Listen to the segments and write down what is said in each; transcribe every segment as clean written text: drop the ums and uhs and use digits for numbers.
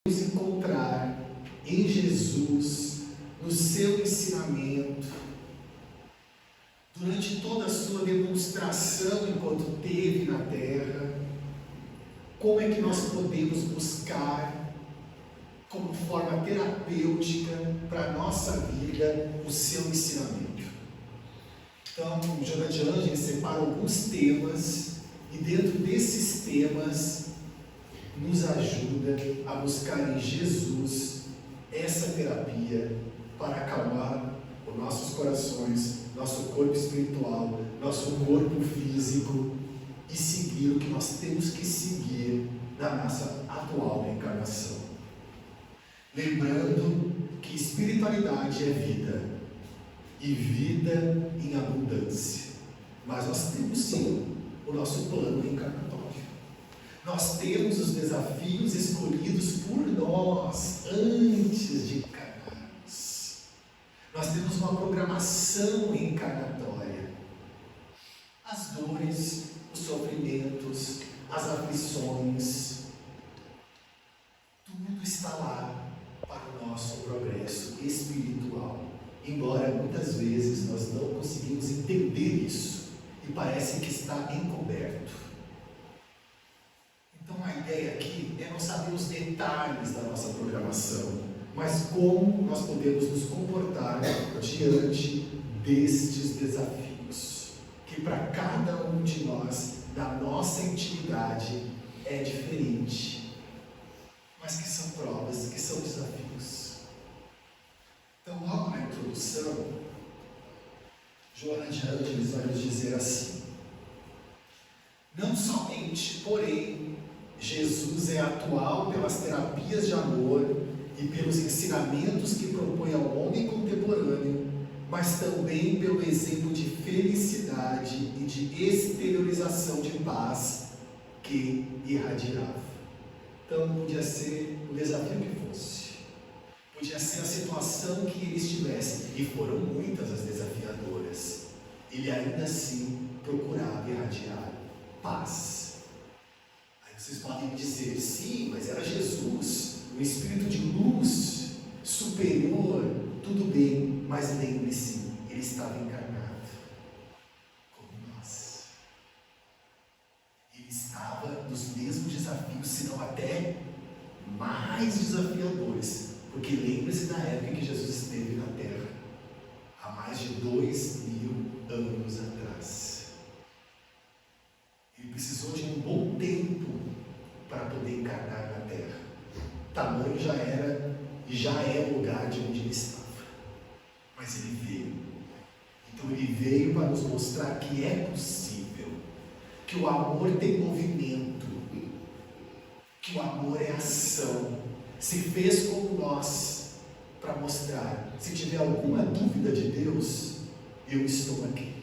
nos encontrar em Jesus, no seu ensinamento, durante toda a sua demonstração enquanto teve na terra, como é que nós podemos buscar, como forma terapêutica para a nossa vida, o seu ensinamento. Então, o Jonathan Angeli separa alguns temas e dentro desses temas nos ajuda a buscar em Jesus essa terapia para acalmar os nossos corações, nosso corpo espiritual, nosso corpo físico e seguir o que nós temos que seguir na nossa atual encarnação. Lembrando que espiritualidade é vida e vida em abundância, mas nós temos sim o nosso plano reencarnatório. Nós temos os desafios escolhidos por nós antes de encarnarmos. Nós temos uma programação reencarnatória. As dores, os sofrimentos, as aflições, tudo está lá para o nosso progresso espiritual. Embora muitas vezes nós não conseguimos entender isso e parece que está encoberto. Então a ideia aqui é não saber os detalhes da nossa programação, mas como nós podemos nos comportar diante destes desafios, que para cada um de nós, da nossa intimidade, é diferente, mas que são provas, que são desafios. Então, logo na introdução, Joana de Ângeles vai nos dizer assim: não somente, porém, Jesus é atual pelas terapias de amor e pelos ensinamentos que propõe ao homem contemporâneo, mas também pelo exemplo de felicidade e de exteriorização de paz que irradiava. Então, podia ser o desafio que fosse, podia ser a situação que ele estivesse, e foram muitas as desafiadoras, ele ainda assim procurava irradiar paz. Aí vocês podem dizer, sim, mas era Jesus, um espírito de luz, superior, tudo bem, mas lembre-se, ele estava encarnado, como nós. Ele estava nos mesmos desafios, se não até mais desafiadores, porque lembre-se da época em que Jesus esteve na Terra, há mais de 2000 anos atrás. Ele precisou de um bom tempo para poder encarnar na Terra. Tamanho já era e já é o lugar de onde ele estava. Mas ele veio. Então ele veio para nos mostrar que é possível, que o amor tem movimento, que o amor é ação. Se fez como nós, para mostrar, se tiver alguma dúvida de Deus, eu estou aqui.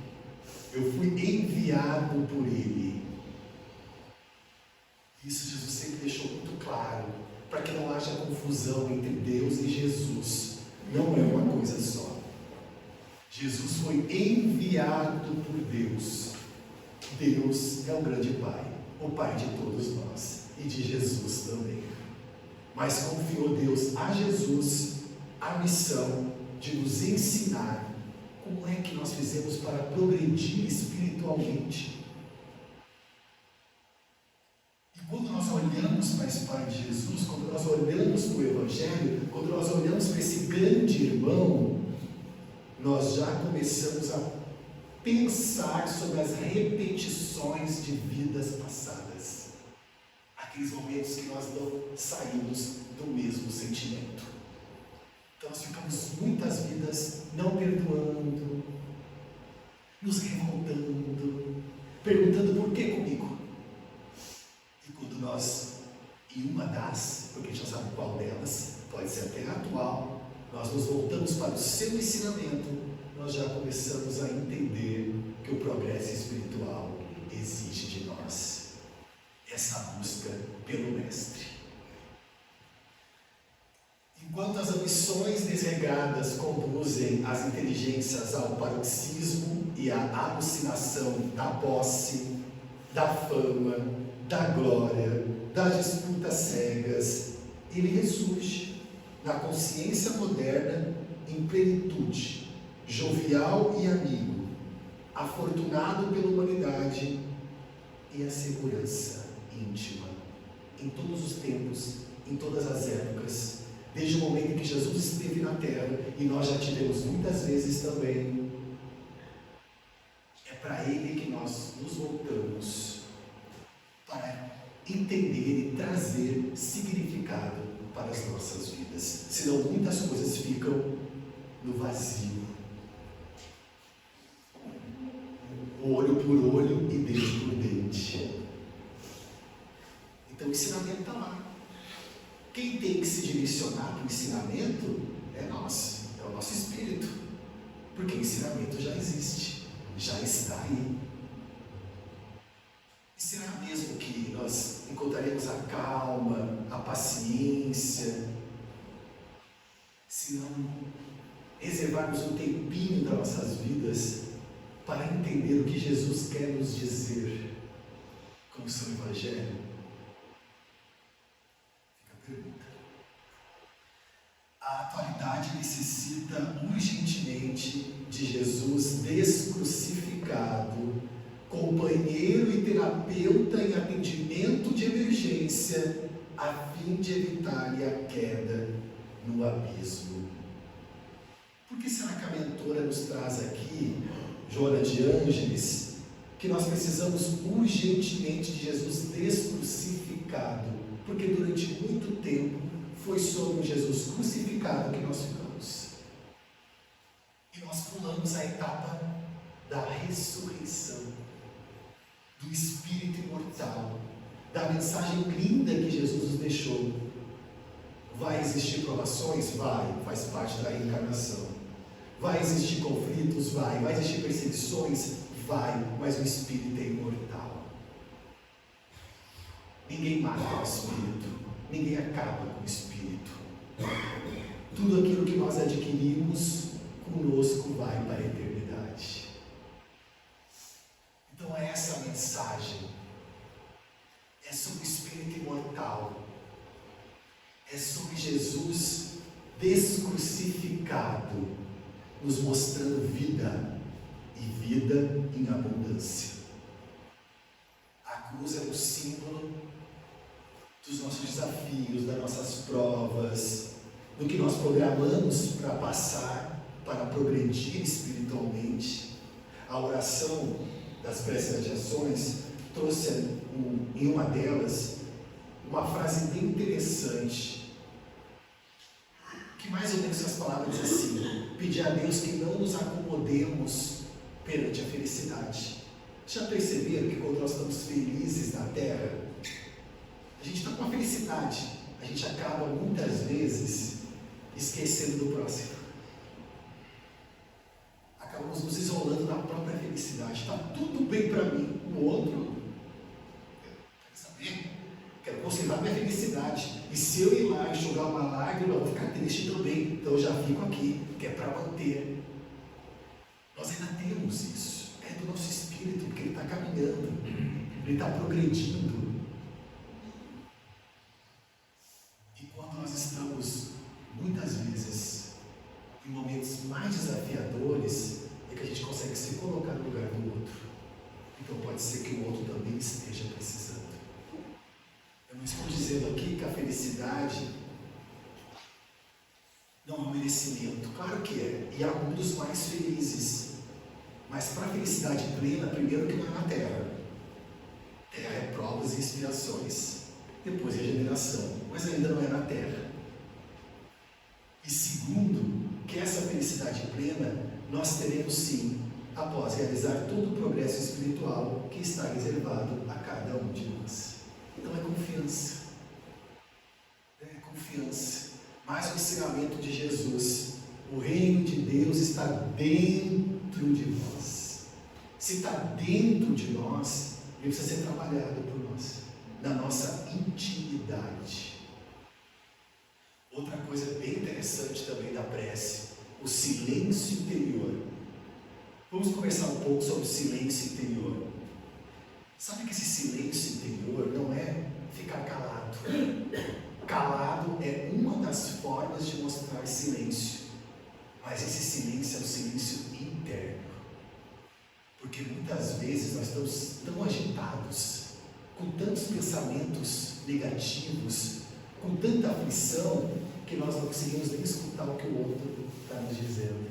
Eu fui enviado por Ele. Isso Jesus sempre deixou muito claro, para que não haja confusão entre Deus e Jesus. Não é uma coisa só. Jesus foi enviado por Deus. Deus é o grande Pai, o Pai de todos nós e de Jesus também. Mas confiou Deus a Jesus a missão de nos ensinar como é que nós fizemos para progredir espiritualmente. E quando nós olhamos para a história de Jesus, quando nós olhamos para o Evangelho, quando nós olhamos para esse grande irmão, nós já começamos a pensar sobre as repetições de vidas passadas. Aqueles momentos que nós não saímos do mesmo sentimento. Então nós ficamos muitas vidas não perdoando, nos revoltando, perguntando por que comigo. E quando nós, em uma das, porque a gente não sabe qual delas, pode ser até atual, nós nos voltamos para o seu ensinamento, nós já começamos a entender que o progresso espiritual exige de nós essa busca pelo Mestre. Enquanto as ambições desregradas conduzem as inteligências ao paroxismo e à alucinação da posse, da fama, da glória, das disputas cegas, ele ressurge na consciência moderna em plenitude, jovial e amigo, afortunado pela humanidade e a segurança íntima, em todos os tempos, em todas as épocas, desde o momento em que Jesus esteve na terra, e nós já tivemos muitas vezes também. É para Ele que nós nos voltamos, para entender e trazer significado para as nossas vidas, senão muitas coisas ficam no vazio, olho por olho e dente por dente. Então o ensinamento está lá. Quem tem que se direcionar para o ensinamento é nós, é o nosso espírito, porque o ensinamento já existe, já está aí. E será mesmo que nós encontraremos a calma, a paciência, se não reservarmos um tempinho das nossas vidas para entender o que Jesus quer nos dizer com o seu Evangelho? Fica a pergunta. A atualidade necessita urgentemente de Jesus descrucificado, companheiro e terapeuta em atendimento de emergência, a fim de evitar-lhe a queda no abismo. Por que será que a mentora nos traz aqui, Joana de Ângeles, que nós precisamos urgentemente de Jesus descrucificado? Porque durante muito tempo foi sobre o Jesus crucificado que nós ficamos. E nós pulamos a etapa da ressurreição, do Espírito imortal, da mensagem linda que Jesus nos deixou. Vai existir provações? Vai, faz parte da reencarnação. Vai existir conflitos? Vai existir perseguições? Vai, mas o Espírito é imortal. Ninguém mata o Espírito, ninguém acaba com o Espírito. Tudo aquilo que nós adquirimos conosco vai para a eternidade. Então é essa a mensagem, é sobre o Espírito imortal, é sobre Jesus descrucificado, nos mostrando vida, e vida em abundância. A cruz é um símbolo dos nossos desafios, das nossas provas, do que nós programamos para passar, para progredir espiritualmente. A oração das preces e orações trouxe em uma delas uma frase bem interessante, que mais ou menos as palavras dizem assim: pedir a Deus que não nos acomodemos perante a felicidade. Já perceberam que quando nós estamos felizes na terra, a gente está com a felicidade, a gente acaba muitas vezes esquecendo do próximo. Acabamos nos isolando da própria felicidade. Está tudo bem para mim, o outro, quero saber, quero conservar minha felicidade. E se eu ir lá enxugar uma lágrima, eu vou ficar triste também. Então eu já fico aqui, que é para manter. Nós ainda temos isso, é do nosso espírito, porque ele está caminhando, ele está progredindo. E quando nós estamos, muitas vezes, em momentos mais desafiadores, é que a gente consegue se colocar no lugar do outro. Então pode ser que o outro também esteja precisando. Eu não estou dizendo aqui que a felicidade não é um merecimento. Claro que é, e há mundos mais felizes. Mas para a felicidade plena, primeiro que não é na terra. Terra é provas e expiações. Depois regeneração, mas ainda não é na terra. E segundo, que essa felicidade plena nós teremos sim, após realizar todo o progresso espiritual que está reservado a cada um de nós. Então é confiança. É confiança. Mais o ensinamento de Jesus. O reino de Deus está dentro de nós. Se está dentro de nós, ele precisa ser trabalhado por nós, na nossa intimidade. Outra coisa bem interessante também da prece, o silêncio interior. Vamos conversar um pouco sobre o silêncio interior. Sabe que esse silêncio interior não é ficar calado. Calado é com tantos pensamentos negativos, com tanta aflição, que nós não conseguimos nem escutar o que o outro está nos dizendo.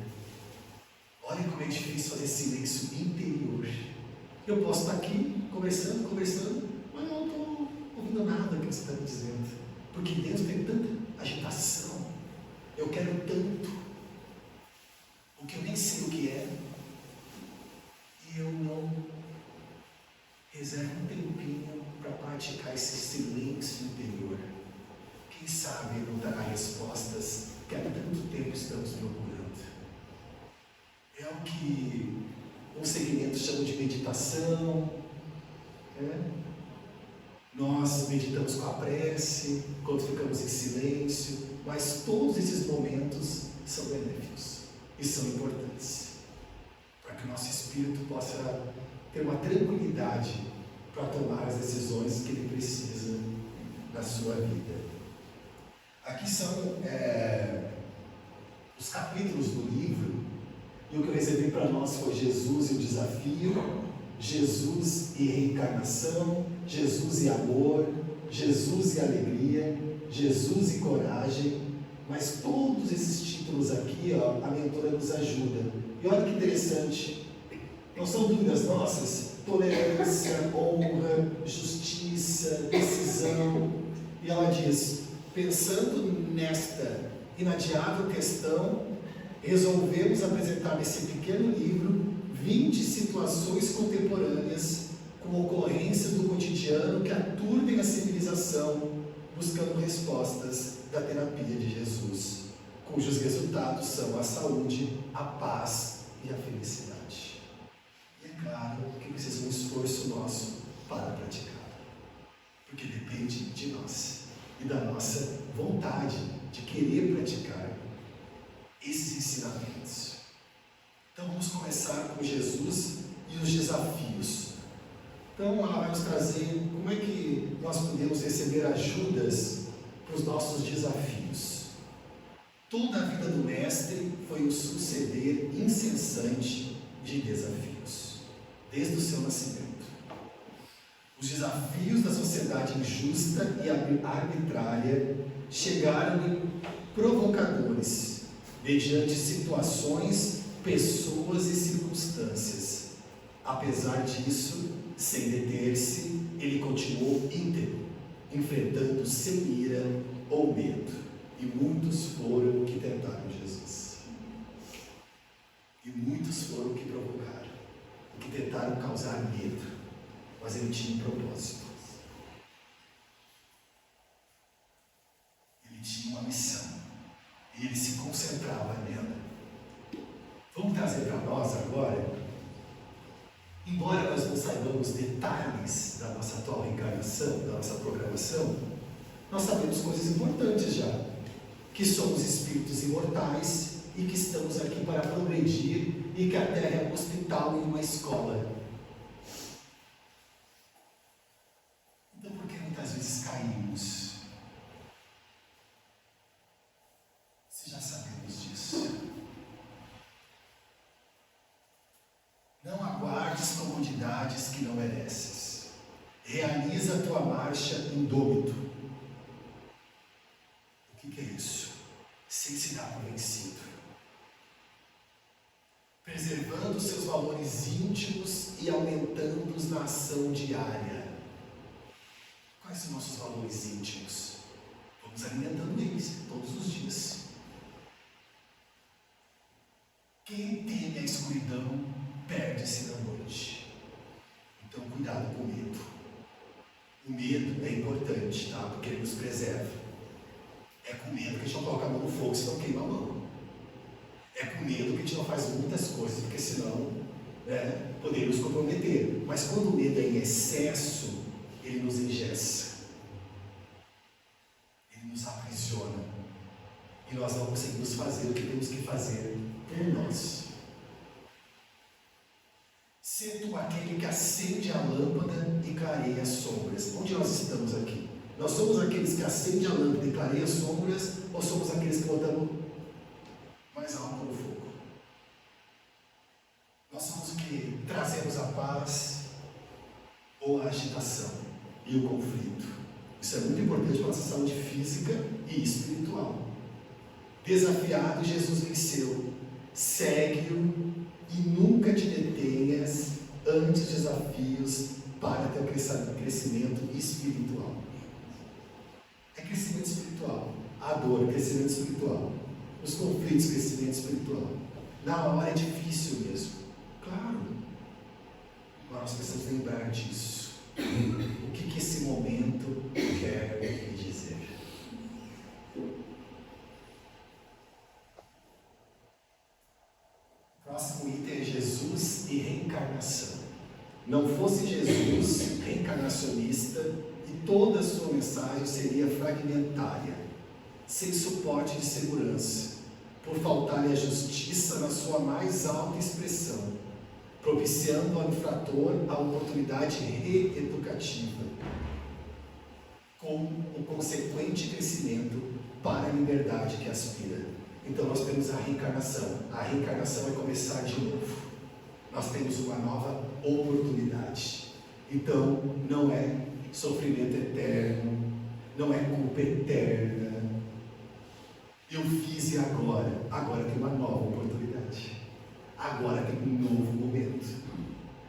Olha como é difícil fazer silêncio interior. Eu posso estar aqui conversando, mas eu não estou ouvindo nada que você está me dizendo, porque dentro tem tanta agitação. Eu quero tanto, o que eu nem sei o que é, e eu não reservo um tempinho para praticar esse silêncio interior. Quem sabe não dará respostas que há tanto tempo estamos procurando. É o que um segmento chama de meditação. Nós meditamos com a prece, quando ficamos em silêncio, mas todos esses momentos são benéficos e são importantes, para que o nosso espírito possa ter uma tranquilidade para tomar as decisões que ele precisa na sua vida. Aqui são os capítulos do livro, e o que eu recebi para nós foi Jesus e o desafio, Jesus e reencarnação, Jesus e amor, Jesus e alegria, Jesus e coragem. Mas todos esses títulos aqui, a mentora nos ajuda. E olha que interessante, não são dúvidas nossas: tolerância, honra, justiça, decisão. E ela diz: pensando nesta inadiável questão, resolvemos apresentar nesse pequeno livro 20 situações contemporâneas com ocorrências do cotidiano que aturdem a civilização, buscando respostas da terapia de Jesus, cujos resultados são a saúde, a paz e a felicidade. E é claro que precisa um esforço nosso para praticar, porque depende de nós e da nossa vontade de querer praticar esses ensinamentos. Então vamos começar com Jesus e os desafios. Então ela vai nos trazer como é que nós podemos receber ajudas para os nossos desafios. Toda a vida do Mestre foi um suceder incessante de desafios, desde o seu nascimento. Os desafios da sociedade injusta e arbitrária chegaram-lhe provocadores, mediante situações, pessoas e circunstâncias. Apesar disso, sem deter-se, ele continuou íntegro, enfrentando sem ira ou medo. E muitos foram que tentaram Jesus. E muitos foram que provocaram, que tentaram causar medo. Mas ele tinha um propósito. Ele tinha uma missão. E ele se concentrava nela. Vamos trazer para nós agora, embora nós não saibamos detalhes da nossa atual reencarnação, da nossa programação, nós sabemos coisas importantes já. Que somos espíritos imortais e que estamos aqui para progredir e que a Terra é um hospital e uma escola. Então por que muitas vezes caímos? Se já sabemos disso. Não aguardes comodidades que não mereces. Realiza a tua marcha indômito. O que é isso? Sem se dar por vencido. Preservando seus valores íntimos e aumentando-os na ação diária. Quais são nossos valores íntimos? Vamos alimentando eles todos os dias. Quem teme a escuridão perde-se na noite. Então cuidado com o medo. O medo é importante, tá? Porque ele nos preserva. É com medo que a gente não coloca a mão no fogo, senão queima a mão. É com medo que a gente não faz muitas coisas, porque senão poderia nos comprometer. Mas quando o medo é em excesso, ele nos engessa. Ele nos aprisiona. E nós não conseguimos fazer o que temos que fazer por nós. Sê tu aquele que acende a lâmpada e clareia as sombras. Onde nós estamos aqui? Nós somos aqueles que acendem a lâmpada e clareiam as sombras, ou somos aqueles que botamos mais alto no fogo? Nós somos o que trazemos a paz ou a agitação? e o conflito. Isso é muito importante para a nossa saúde física e espiritual. Desafiado, Jesus venceu. Segue-o e nunca te detenhas ante os desafios para teu crescimento espiritual. É crescimento espiritual. A dor, crescimento espiritual. Os conflitos, crescimento espiritual. Na hora é difícil mesmo. Claro. Mas nós precisamos lembrar disso. O que esse momento quer me dizer? O próximo item é Jesus e reencarnação. Não fosse Jesus reencarnacionista e toda a sua mensagem seria fragmentária, sem suporte de segurança, por faltar-lhe a justiça na sua mais alta expressão, propiciando ao infrator a oportunidade reeducativa, com o consequente crescimento para a liberdade que aspira. Então nós temos a reencarnação. A reencarnação é começar de novo. Nós temos uma nova oportunidade. Então não é sofrimento eterno, não é culpa eterna. Eu fiz e agora tem uma nova oportunidade. Agora tem um novo momento.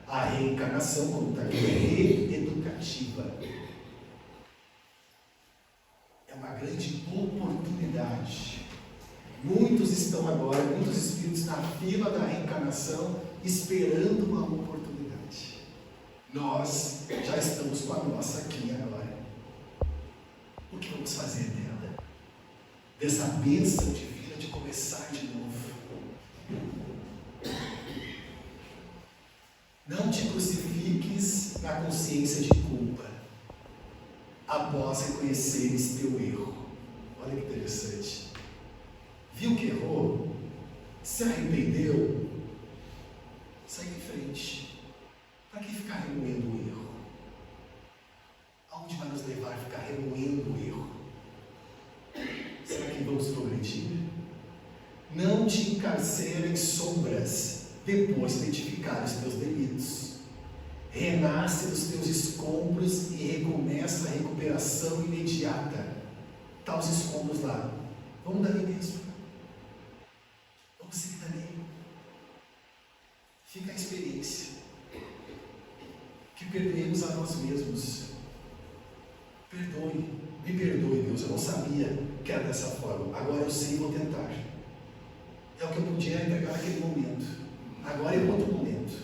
A reencarnação, como está aqui, é reeducativa. É uma grande oportunidade. Muitos estão agora, muitos espíritos na fila da reencarnação, esperando uma oportunidade. Nós já estamos com a nossa aqui agora. O que vamos fazer dela? Dessa bênção divina de começar de novo. Não te crucifiques na consciência de culpa, após reconheceres teu erro. Olha que interessante. Viu que errou? Se arrependeu? Sai em frente. Para que ficar remoendo o erro? Aonde vai nos levar a ficar remoendo o erro? Será que vamos progredir? Não te encarcera em sombras, depois de identificar os teus delitos. Renasce dos teus escombros e recomeça a recuperação imediata. Tá os escombros lá. Vamos dali mesmo. Vamos seguir dali. Fica a experiência. Que perdoemos a nós mesmos. Perdoe. Me perdoe, Deus. Eu não sabia que era dessa forma. Agora eu sei e vou tentar. É o que eu podia entregar naquele momento. Agora é outro momento.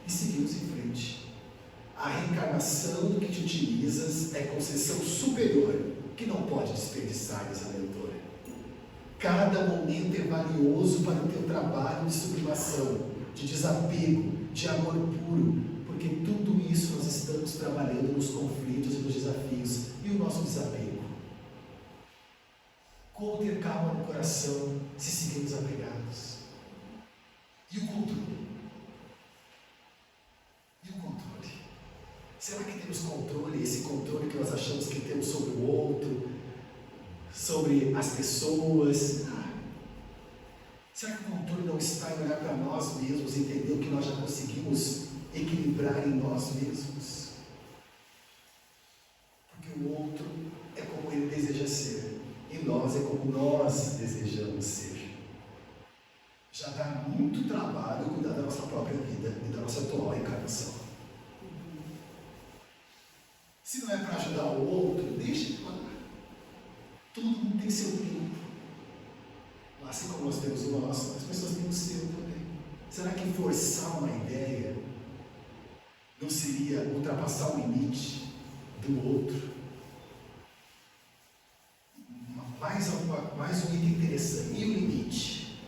E seguimos em frente. A reencarnação do que te utilizas é concessão superior, que não pode desperdiçar, diz a mentora. Cada momento é valioso para o teu trabalho de sublimação, de desapego, de amor puro, porque tudo isso nós estamos trabalhando nos conflitos e nos desafios. E o nosso desapego? Como ter calma no coração se seguimos apegados? E o controle? E o controle? Será que temos controle, esse controle que nós achamos que temos sobre o outro, sobre as pessoas? Será que o controle não está em olhar para nós mesmos e entender o que nós já conseguimos equilibrar em nós mesmos? Porque o outro é como ele deseja ser, e nós é como nós desejamos ser. Já dá muito trabalho cuidar da nossa própria vida e da nossa atual encarnação. Se não é para ajudar o outro, deixa de lá. Todo mundo tem seu tempo. Assim como nós temos o nosso, as pessoas têm o seu também. Será que forçar uma ideia não seria ultrapassar o limite do outro? Mais um item interessante. E o limite?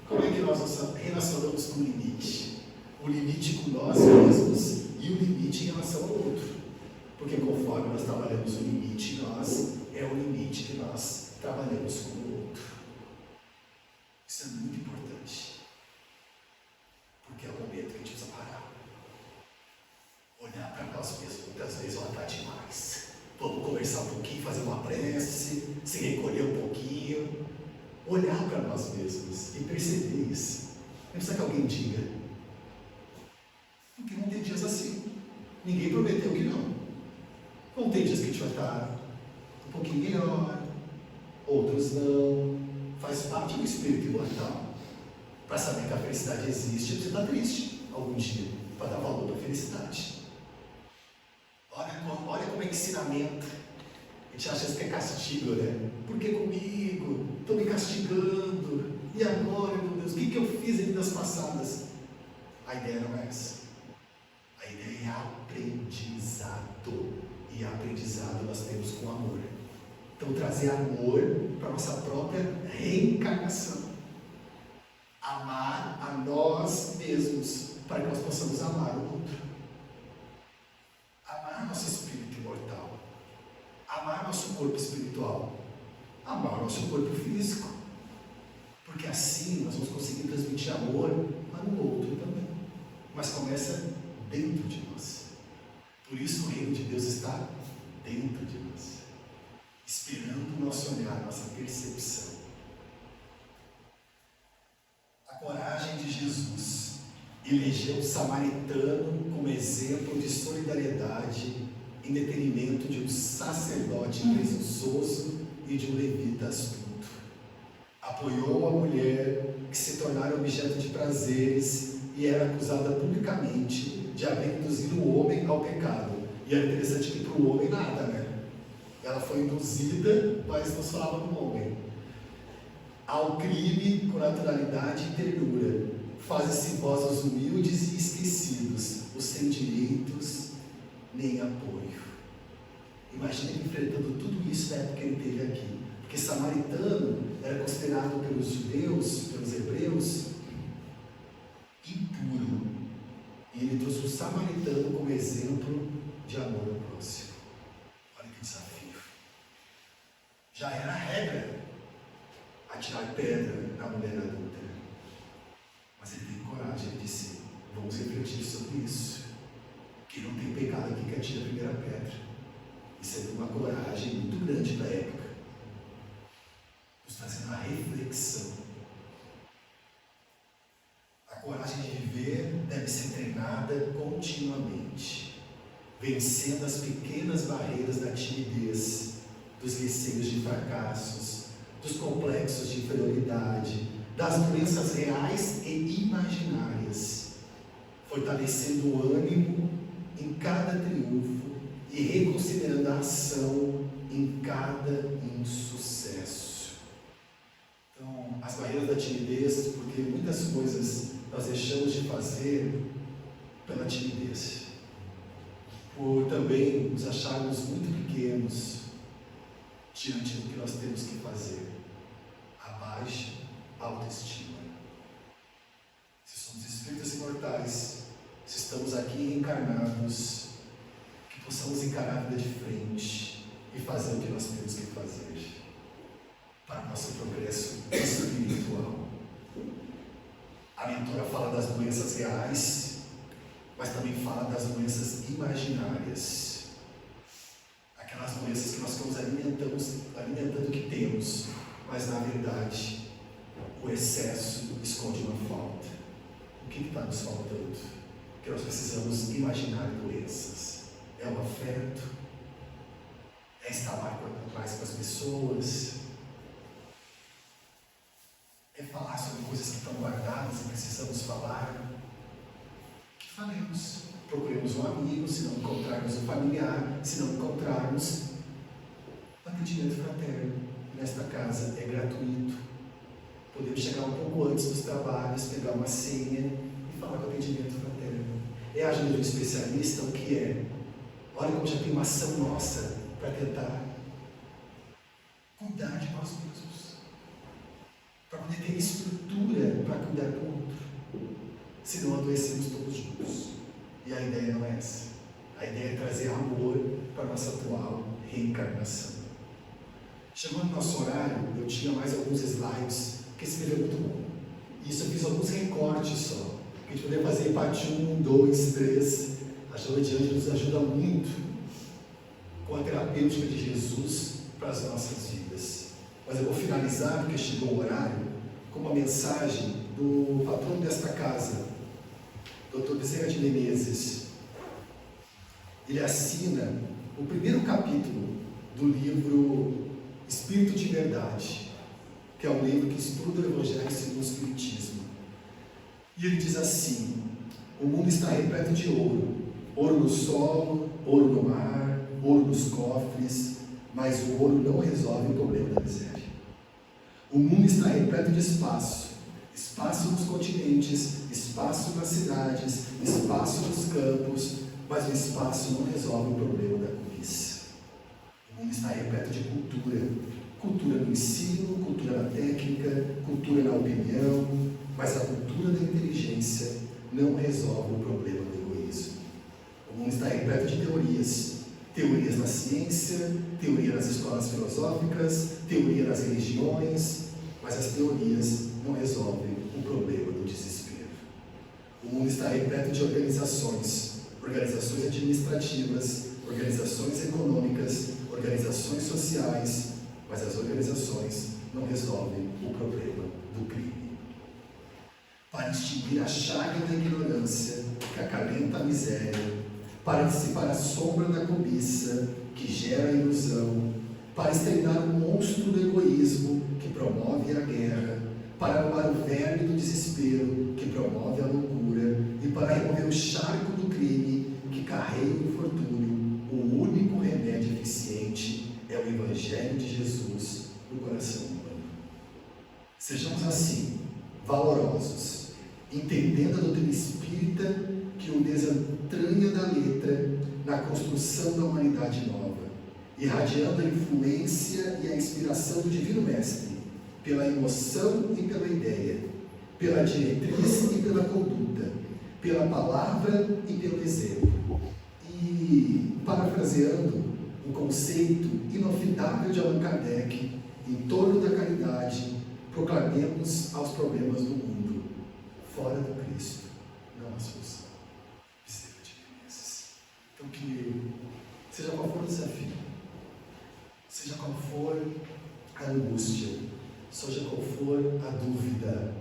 Como é que nós nos relacionamos com o limite? O limite com nós mesmos e o limite em relação ao outro. Porque conforme nós trabalhamos o limite em nós, é o limite que nós trabalhamos com o outro. Isso é muito importante. Porque é o momento que a gente precisa parar. Olhar para nós mesmos. Muitas vezes está demais. Vamos conversar um pouquinho, fazer uma prece, se recolher um pouquinho. Olhar para nós mesmos e perceber isso. Não precisa que alguém diga. Porque não tem dias assim. Ninguém prometeu que não. Vão ter dias que a gente vai estar um pouquinho melhor, outros não. Faz parte do espírito imortal. Para saber que a felicidade existe, você está triste algum dia, para dar valor para a felicidade. Olha como é ensinamento. A gente acha que é castigo, né? Por que comigo? Estão me castigando. E agora, meu Deus, o que eu fiz em vidas passadas? A ideia não é essa. A ideia é aprendizado. E aprendizado nós temos com amor. Então, trazer amor para a nossa própria reencarnação. Amar a nós mesmos, para que nós possamos amar o outro. Amar nosso espírito imortal. Amar nosso corpo espiritual. Amar nosso corpo físico. Porque assim nós vamos conseguir transmitir amor para o outro também. Mas começa dentro de nós. Por isso o reino de Deus está dentro de nós, esperando o nosso olhar, a nossa percepção. A coragem de Jesus elegeu o samaritano como exemplo de solidariedade em detrimento de um sacerdote presunçoso e de um levita astuto. Apoiou a mulher que se tornara objeto de prazeres e era acusada publicamente de haver induzido o homem ao pecado. E é interessante que para o homem nada, né? Ela foi induzida, mas não falava do homem. Ao crime com naturalidade e ternura, fazem-se vós os humildes e esquecidos, os sem direitos nem apoio. Imagina ele enfrentando tudo isso na época que ele teve aqui. Porque samaritano era considerado pelos judeus, pelos hebreus, impuro. E ele trouxe o samaritano como exemplo de amor ao próximo. Olha que desafio. Já era a regra atirar pedra na mulher adulta. Mas ele teve coragem, ele disse: vamos refletir sobre isso. Quem não tem pecado aqui que atira a primeira pedra. Isso é de uma coragem muito grande da época. Nos trazendo a reflexão. A coragem de viver deve ser treinada continuamente, vencendo as pequenas barreiras da timidez, dos receios de fracassos, dos complexos de inferioridade, das doenças reais e imaginárias, fortalecendo o ânimo em cada triunfo e reconsiderando a ação em cada insucesso. Então, as barreiras da timidez, porque muitas coisas nós deixamos de fazer pela timidez, por também nos acharmos muito pequenos diante do que nós temos que fazer. A baixa autoestima. Se somos espíritos imortais, se estamos aqui encarnados, que possamos encarar a vida de frente e fazer o que nós temos que fazer para o nosso progresso espiritual. A mentora fala das doenças reais, mas também fala das doenças imaginárias. Aquelas doenças que nós ficamos alimentando o que temos, mas na verdade o excesso esconde uma falta. O que está nos faltando? Que nós precisamos imaginar doenças. É o afeto, é estar mais com as pessoas, é falar sobre coisas que estão guardadas e precisamos falar. Que falemos. Procuremos um amigo, se não encontrarmos um familiar, se não encontrarmos um atendimento fraterno. Nesta casa é gratuito. Podemos chegar um pouco antes dos trabalhos, pegar uma senha e falar com o atendimento fraterno. É a ajuda de um especialista, o que é? Olha como já tem uma ação nossa para tentar cuidar de nós mesmos, para poder ter estrutura para cuidar do outro, senão adoecemos todos juntos. E a ideia não é essa. A ideia é trazer amor para a nossa atual reencarnação. Chegando no nosso horário, eu tinha mais alguns slides, porque esse vídeo é muito bom. E isso eu fiz alguns recortes só. A gente poderia fazer parte 1, 2, 3. A Joana de Ângelo nos ajuda muito com a terapêutica de Jesus para as nossas vidas. Mas eu vou finalizar, porque chegou o horário, com uma mensagem do patrono desta casa, Dr. Bezerra de Menezes. Ele assina o primeiro capítulo do livro Espírito de Verdade, que é um livro que estuda o Evangelho segundo o Espiritismo. E ele diz assim: o mundo está repleto de ouro, ouro no solo, ouro no mar, ouro nos cofres, mas o ouro não resolve o problema da miséria. O mundo está repleto de espaço, espaço nos continentes, espaço nas cidades, espaço nos campos, mas o espaço não resolve o problema da cobiça. O mundo está repleto de cultura, cultura no ensino, cultura na técnica, cultura na opinião, mas a cultura da inteligência não resolve o problema do egoísmo. O mundo está repleto de teorias, teorias na ciência, teoria nas escolas filosóficas, teoria nas religiões, mas as teorias não resolvem o problema do desespero. O mundo está repleto de organizações administrativas, organizações econômicas, organizações sociais, mas as organizações não resolvem o problema do crime. Para extinguir a chaga da ignorância que acalenta a miséria, para dissipar a sombra da cobiça que gera a ilusão, para exterminar o monstro do egoísmo que promove a guerra, para anular o verme do desespero que promove a loucura e para remover o charco do crime que carrega o infortúnio, o único remédio eficiente é o Evangelho de Jesus no coração humano. Sejamos assim, valorosos, entendendo a doutrina espírita que o desentranha da letra na construção da humanidade nova, irradiando a influência e a inspiração do Divino Mestre, pela emoção e pela ideia, pela diretriz e pela conduta, pela palavra e pelo exemplo. E, parafraseando o conceito inofidável de Allan Kardec, em torno da caridade, proclamemos aos problemas do mundo: fora do Cristo, não há solução. Bezerra de Menezes. Então, que seja qual for o desafio, seja qual for a angústia, seja qual for a dúvida,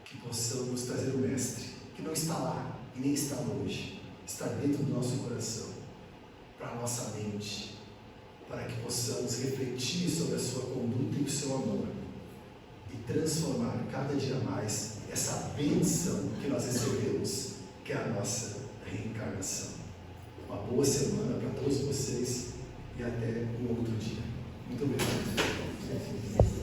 que possamos trazer o Mestre, que não está lá e nem está longe, está dentro do nosso coração, para a nossa mente, para que possamos refletir sobre a sua conduta e o seu amor e transformar cada dia mais essa bênção que nós recebemos, que é a nossa reencarnação. Uma boa semana para todos vocês e até um outro dia. Muito obrigado.